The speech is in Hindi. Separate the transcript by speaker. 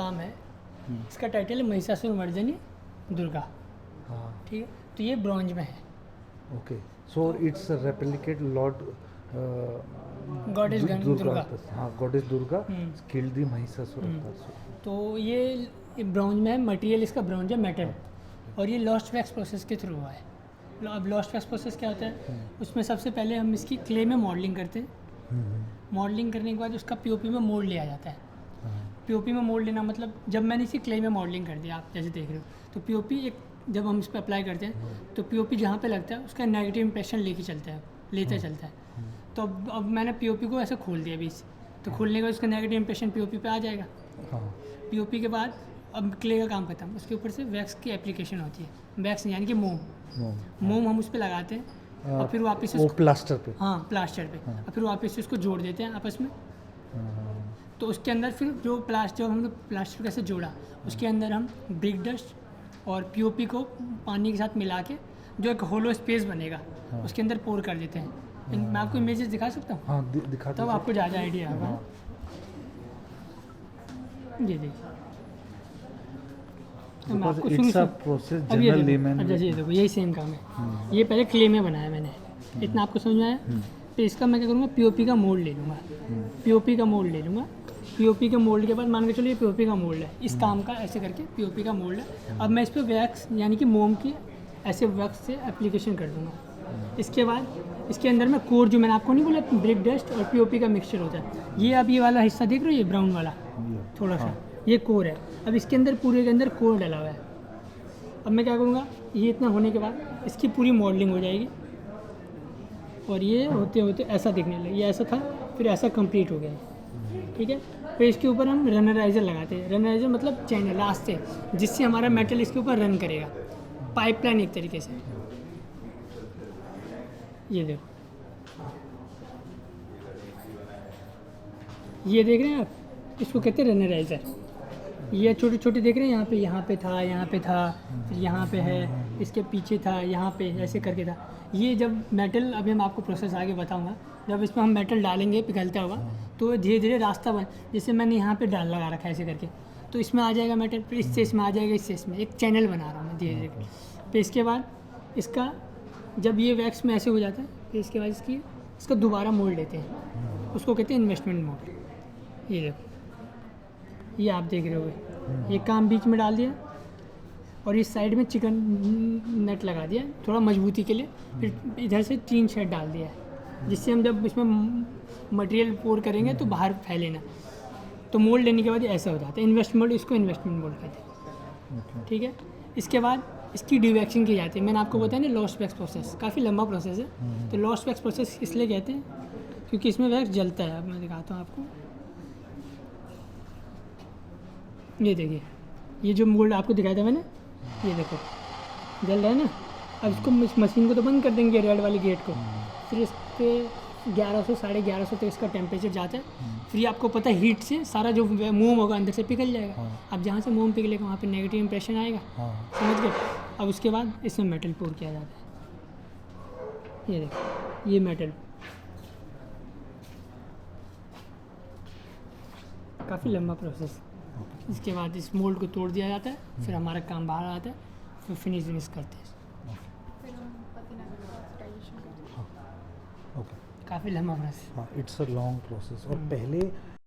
Speaker 1: काम है, इसका टाइटल है महिषासुर मर्दिनी दुर्गा।
Speaker 2: हाँ,
Speaker 1: ठीक है, तो ये ब्रॉन्ज में है।
Speaker 2: Okay, so it's replicate lord
Speaker 1: goddess Durga.
Speaker 2: हाँ, goddess Durga
Speaker 1: hmm.
Speaker 2: Killed the Mahishasura.
Speaker 1: तो ये ब्रॉन्ज में है, मटेरियल इसका ब्रॉन्ज है, मेटल, और ये लॉस्ट वैक्स प्रोसेस के थ्रू हुआ है। अब लॉस्ट वैक्स प्रोसेस क्या होता है, उसमें सबसे पहले हम इसकी क्ले में मॉडलिंग करते हैं। मॉडलिंग करने के बाद उसका पीओपी में मोल्ड लिया जाता है। पीओपी में मोल्ड लेना मतलब जब मैंने इसी क्ले में मॉडलिंग कर दिया, आप जैसे देख रहे हो, तो पीओपी एक जब हम इस पर अप्लाई करते हैं तो पीओपी जहाँ पे लगता है उसका नेगेटिव इंप्रेशन लेता चलता है। तो अब मैंने पीओपी को ऐसे खोल दिया बीच, तो खोलने के बाद उसका नेगेटिव इंप्रेशन पीओपी पे आ जाएगा। पीओपी के बाद अब क्ले का काम खत्म, उसके ऊपर से वैक्स की एप्लीकेशन होती है। वैक्स यानी कि मोम हम उस पर लगाते हैं और फिर वापस
Speaker 2: वो प्लास्टर पे।
Speaker 1: हाँ, प्लास्टर पे, और फिर वापस से उसको जोड़ देते हैं आपस में। तो उसके अंदर फिर जो हमने प्लास्टर कैसे जोड़ा, उसके अंदर हम ब्रिक डस्ट और पीओपी को पानी के साथ मिला के जो एक होलो स्पेस बनेगा उसके अंदर पोर कर देते हैं। मैं आपको इमेजेस दिखा सकता हूँ?
Speaker 2: हाँ, दिखा
Speaker 1: तब आपको ज़्यादा आइडिया होगा। जी जी, तो मैं आपको शुरू से
Speaker 2: प्रोसेस
Speaker 1: अब ये
Speaker 2: जनरल
Speaker 1: देखो,
Speaker 2: लेमैन।
Speaker 1: अच्छा ये देखो, यही सेम काम है। ये पहले क्ले में बनाया मैंने, इतना आपको समझ में आया। फिर इसका मैं क्या करूँगा, पीओपी का मोल्ड ले लूँगा। पीओपी का मोल्ड ले लूँगा। पीओपी के मोल्ड के बाद मान के चलिए पीओपी का मोल्ड है, इस काम का ऐसे करके पीओपी का मोल्ड है। अब मैं इस पर वैक्स यानी कि मोम की ऐसे वैक्स से एप्लीकेशन कर दूँगा। इसके बाद इसके अंदर में कोर, जो मैंने आपको नहीं बोला ब्रिक डस्ट और पीओपी का मिक्सचर होता है, ये अब ये वाला हिस्सा देख रहे हो, ये ब्राउन वाला थोड़ा सा, ये कोर है। अब इसके अंदर पूरे के अंदर कोर डला हुआ है। अब मैं क्या करूँगा, ये इतना होने के बाद इसकी पूरी मॉडलिंग हो जाएगी, और ये होते होते ऐसा दिखने लगे। ये ऐसा था, फिर ऐसा कंप्लीट हो गया, ठीक है। फिर इसके ऊपर हम रनराइज़र लगाते हैं। रनराइज़र मतलब चैनल लास्ट से, जिससे हमारा मेटल इसके ऊपर रन करेगा, पाइपलाइन एक तरीके से। ये देखो, ये देख रहे हैं आप, इसको कहते हैं रनराइज़र। ये छोटे छोटे देख रहे हैं, यहाँ पे था, यहाँ पे था, फिर यहाँ पे है, इसके पीछे था, यहाँ पे ऐसे करके था। ये जब मेटल, अभी मैं आपको प्रोसेस आगे बताऊंगा, जब इसमें हम मेटल डालेंगे पिघलता हुआ, तो धीरे धीरे रास्ता बन, जैसे मैंने यहाँ पे डाल लगा रखा है ऐसे करके, तो इसमें आ जाएगा मेटल, फिर इससे इसमें आ जाएगा, इससे इसमें, एक चैनल बना रहा हूँ मैं धीरे धीरे। फिर इसके बाद इसका जब ये वैक्स में ऐसे हो जाता है, फिर इसके बाद इसका दोबारा मोल्ड लेते हैं, उसको कहते हैं इन्वेस्टमेंट मोल्ड। ये देखो, ये आप देख रहे होगे, ये काम बीच में डाल दिया और इस साइड में चिकन नेट लगा दिया थोड़ा मजबूती के लिए। फिर इधर से 3 शेड डाल दिया है, जिससे हम जब इसमें मटेरियल पोर करेंगे तो बाहर फैले ना। तो मोल्ड लेने के बाद ये ऐसा हो जाता है इन्वेस्टमेंट, इसको इन्वेस्टमेंट मोल्ड कहते हैं, ठीक है। इसके बाद इसकी डिवैक्सिंग की जाती है। मैंने आपको बताया ना लॉस्ट वैक्स प्रोसेस, काफ़ी लंबा प्रोसेस है। तो लॉस्ट वैक्स प्रोसेस इसलिए कहते हैं क्योंकि इसमें वैक्स जलता है। अब मैं दिखाता हूँ आपको, ये देखिए, ये जो मोल्ड आपको दिखाया था मैंने, ये देखो जल रहा है ना। अब इसको इस मशीन को तो बंद कर देंगे, रेड वाली गेट को। फिर इस पर 1100 1150 तक इसका टेम्परेचर जाता है। फिर ये आपको पता है हीट से सारा जो मोम होगा अंदर से पिघल जाएगा। अब जहाँ से मोम पिघलेगा वहाँ पे नेगेटिव इंप्रेशन आएगा, समझ गए। अब उसके बाद इसमें मेटल पोर किया जाता है। ये देखो, ये मेटल काफ़ी लंबा प्रोसेस। इसके बाद इस मोल्ड को तोड़ दिया जाता है, फिर हमारा काम बाहर आता है, फिर फिनिश करते हैं। काफ़ी लंबा प्रोसेस।
Speaker 2: हाँ, इट्स अ लॉन्ग प्रोसेस। और पहले